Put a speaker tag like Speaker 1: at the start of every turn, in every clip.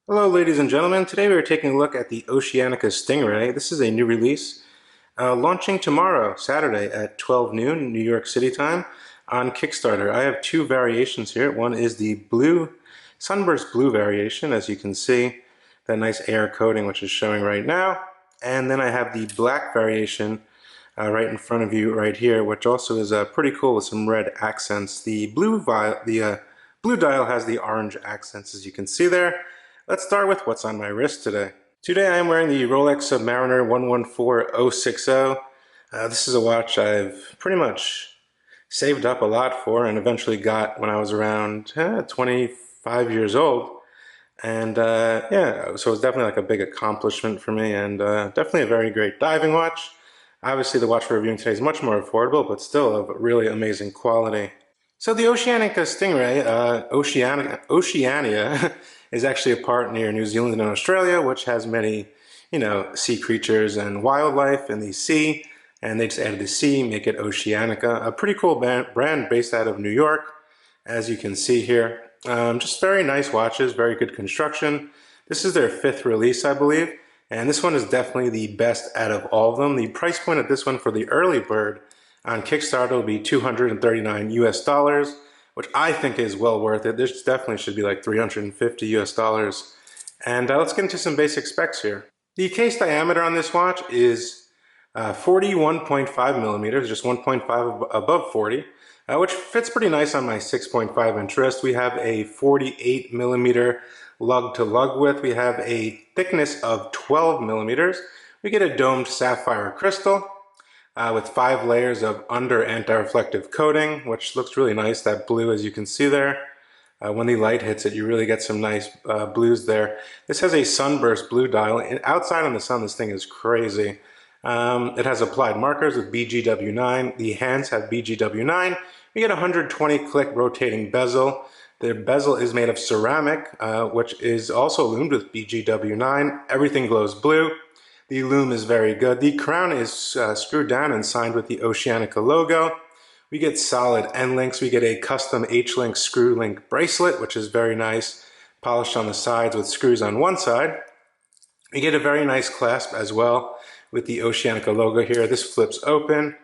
Speaker 1: Hello ladies and gentlemen, today we are taking a look at the OCEANICA Stingray. This is a new release launching tomorrow, Saturday at 12 noon New York City time on Kickstarter. I have two variations here. One is the blue, sunburst blue variation, as you can see, that nice air coating which is showing right now. And then I have the black variation right in front of you right here, which also is pretty cool with some red accents. The blue dial has the orange accents, as you can see there. Let's start with what's on my wrist today. Today I am wearing the Rolex Submariner 114060. This is a watch I've pretty much saved up a lot for and eventually got when I was around 25 years old. And yeah, so it's definitely like a big accomplishment for me, and definitely a very great diving watch. Obviously the watch we're reviewing today is much more affordable, but still of really amazing quality. So the OCEANICA Stingray, Oceania, is actually a part near New Zealand and Australia, which has many, sea creatures and wildlife in the sea. And they just added the sea, make it Oceanica. A pretty cool brand based out of New York, as you can see here. Just very nice watches, very good construction. This is their 5th release, I believe. And this one is definitely the best out of all of them. The price point of this one for the early bird on Kickstarter will be $239 US, which I think is well worth it. This definitely should be like $350 US. And let's get into some basic specs here. The case diameter on this watch is 41.5 millimeters, just 1.5 above 40, which fits pretty nice on my 6.5 inch wrist. We have a 48 millimeter lug to lug width. We have a thickness of 12 millimeters. We get a domed sapphire crystal with 5 layers of under anti-reflective coating, which looks really nice. That blue, as you can see there. When the light hits it, you really get some nice blues there. This has a sunburst blue dial. Outside in the sun, this thing is crazy. It has applied markers with BGW9. The hands have BGW9. We get a 120 click rotating bezel. The bezel is made of ceramic, which is also lumed with BGW9. Everything glows blue. The lume is very good. The crown is screwed down and signed with the Oceanica logo. We get solid end links. We get a custom H-link screw link bracelet, which is very nice, polished on the sides with screws on one side. We get a very nice clasp as well with the Oceanica logo here. This flips open,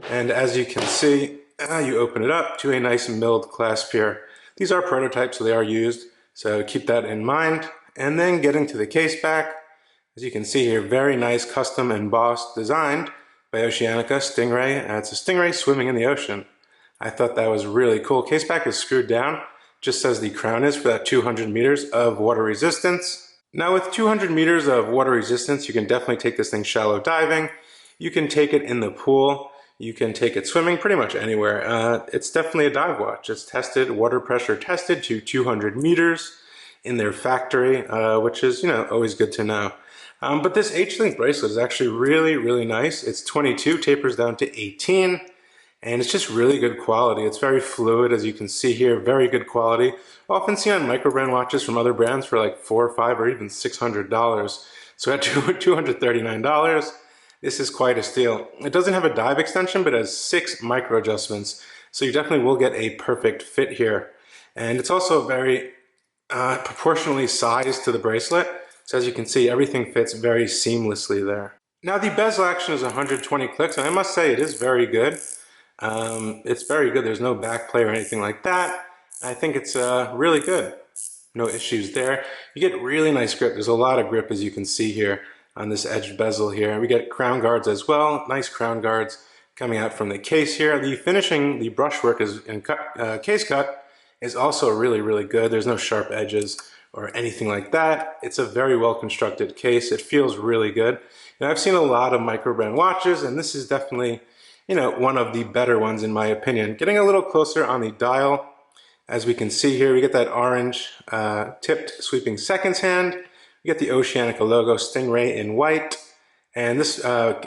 Speaker 1: and as you can see, you open it up to a nice milled clasp here. These are prototypes, so they are used, so keep that in mind. And then getting to the case back, as you can see here, very nice custom embossed, designed by Oceanica Stingray. It's a stingray swimming in the ocean. I thought that was really cool. Case back is screwed down, just as the crown is, for that 200 meters of water resistance. Now with 200 meters of water resistance, you can definitely take this thing shallow diving. You can take it in the pool. You can take it swimming, pretty much anywhere. It's definitely a dive watch. It's tested, water pressure tested to 200 meters in their factory, which is, always good to know. But this H-link bracelet is actually really, really nice. It's 22, tapers down to 18, and it's just really good quality. It's very fluid, as you can see here, very good quality. Often seen on micro-brand watches from other brands for like $400 or $500 or even $600. So at $239, this is quite a steal. It doesn't have a dive extension, but it has 6 micro adjustments. So you definitely will get a perfect fit here. And it's also very proportionally sized to the bracelet. So as you can see, everything fits very seamlessly there. Now the bezel action is 120 clicks, and I must say it is very good. It's very good. There's no back play or anything like that. I think it's really good. No issues there. You get really nice grip. There's a lot of grip, as you can see here on this edged bezel here. We get crown guards as well. Nice crown guards coming out from the case here. The finishing, the brushwork is in case cut is also really, really good. There's no sharp edges or anything like that. It's a very well constructed case. It feels really good. I've seen a lot of micro brand watches, and this is definitely, one of the better ones in my opinion. Getting a little closer on the dial, as we can see here, we get that orange tipped sweeping seconds hand. We get the Oceanica logo, Stingray in white. And this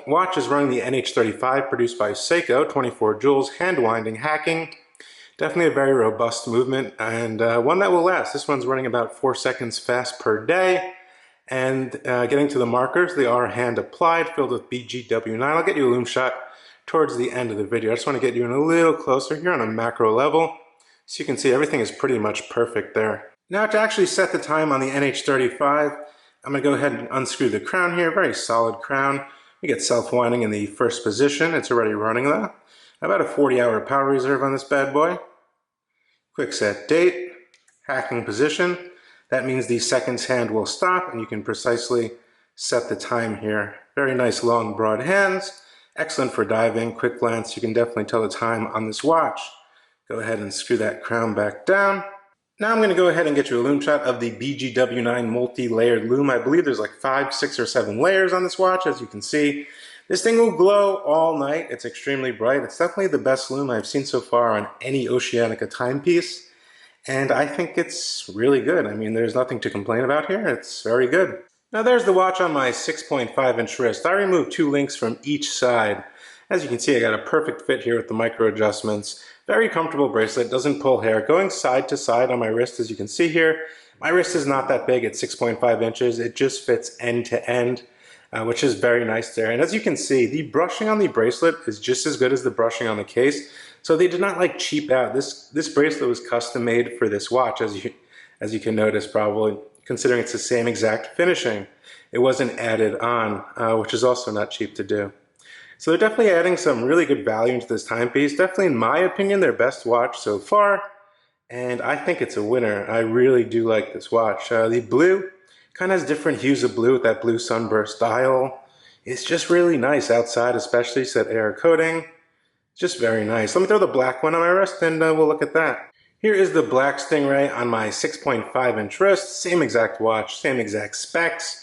Speaker 1: watch is running the NH35 produced by Seiko, 24 joules, hand winding hacking. Definitely a very robust movement, and one that will last. This one's running about 4 seconds fast per day. And getting to the markers, they are hand applied, filled with BGW9. I'll get you a lume shot towards the end of the video. I just want to get you in a little closer here on a macro level, so you can see everything is pretty much perfect there. Now to actually set the time on the NH35, I'm going to go ahead and unscrew the crown here. Very solid crown. We get self-winding in the first position. It's already running though. About a 40-hour power reserve on this bad boy. Quick set date, hacking position. That means the seconds hand will stop and you can precisely set the time here. Very nice long broad hands. Excellent for diving. Quick glance, you can definitely tell the time on this watch. Go ahead and screw that crown back down. Now I'm going to go ahead and get you a lume shot of the BGW9 multi-layered lume. I believe there's like 5, 6, or 7 layers on this watch, as you can see. This thing will glow all night. It's extremely bright. It's definitely the best lume I've seen so far on any Oceanica timepiece. And I think it's really good. I mean, there's nothing to complain about here. It's very good. Now there's the watch on my 6.5-inch wrist. I removed 2 links from each side. As you can see, I got a perfect fit here with the micro adjustments. Very comfortable bracelet, doesn't pull hair. Going side to side on my wrist, as you can see here. My wrist is not that big at 6.5 inches. It just fits end to end, which is very nice there. And as you can see, the brushing on the bracelet is just as good as the brushing on the case. So they did not like cheap out. This bracelet was custom made for this watch, as you can notice probably, considering it's the same exact finishing. It wasn't added on, which is also not cheap to do. So they're definitely adding some really good value into this timepiece. Definitely, in my opinion, their best watch so far. And I think it's a winner. I really do like this watch. The blue kind of has different hues of blue with that blue sunburst dial. It's just really nice outside, especially set air coating. Just very nice. Let me throw the black one on my wrist and we'll look at that. Here is the black Stingray on my 6.5-inch wrist. Same exact watch, same exact specs.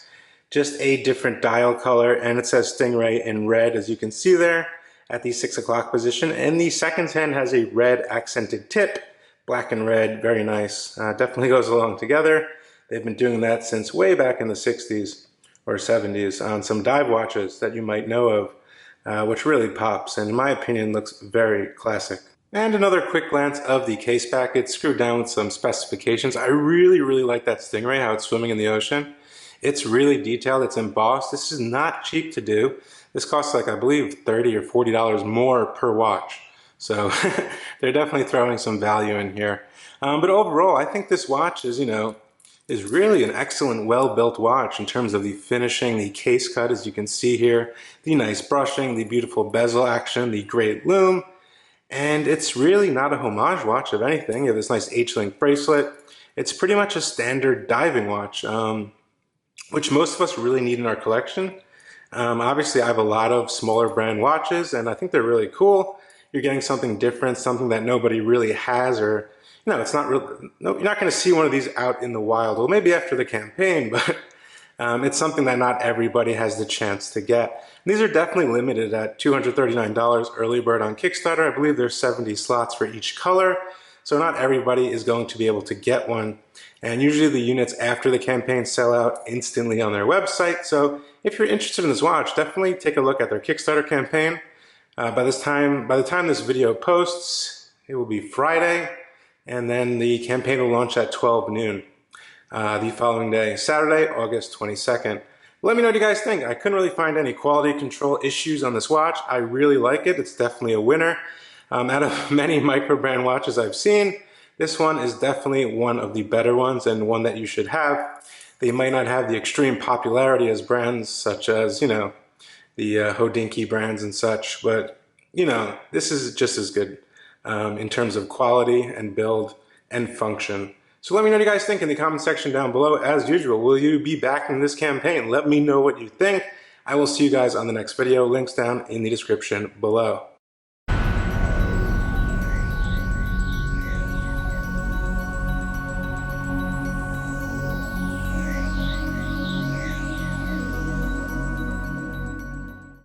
Speaker 1: Just a different dial color, and it says Stingray in red, as you can see there at the 6 o'clock position. And the seconds hand has a red accented tip, black and red, very nice. Definitely goes along together. They've been doing that since way back in the 60s or 70s on some dive watches that you might know of, which really pops, and in my opinion looks very classic. And another quick glance of the case package, screwed down with some specifications. I really like that Stingray, how it's swimming in the ocean. It's really detailed, it's embossed. This is not cheap to do. This costs like, I believe, $30 or $40 more per watch. So they're definitely throwing some value in here. But overall, I think this watch is, is really an excellent, well-built watch in terms of the finishing, the case cut, as you can see here, the nice brushing, the beautiful bezel action, the great lume. And it's really not a homage watch of anything. You have this nice H-link bracelet. It's pretty much a standard diving watch. Which most of us really need in our collection. Obviously, I have a lot of smaller brand watches, and I think they're really cool. You're getting something different, something that nobody really has, or it's not real. No, you're not going to see one of these out in the wild. Well, maybe after the campaign, but it's something that not everybody has the chance to get. And these are definitely limited at $239 early bird on Kickstarter. I believe there's 70 slots for each color. So not everybody is going to be able to get one. And usually the units after the campaign sell out instantly on their website. So if you're interested in this watch, definitely take a look at their Kickstarter campaign. By the time this video posts, it will be Friday, and then the campaign will launch at 12 noon the following day, Saturday, August 22nd. Let me know what you guys think. I couldn't really find any quality control issues on this watch. I really like it. It's definitely a winner. Out of many micro brand watches I've seen, this one is definitely one of the better ones and one that you should have. They might not have the extreme popularity as brands such as, the Hodinkee brands and such, but, this is just as good in terms of quality and build and function. So let me know what you guys think in the comment section down below. As usual, will you be backing this campaign? Let me know what you think. I will see you guys on the next video. Links down in the description below.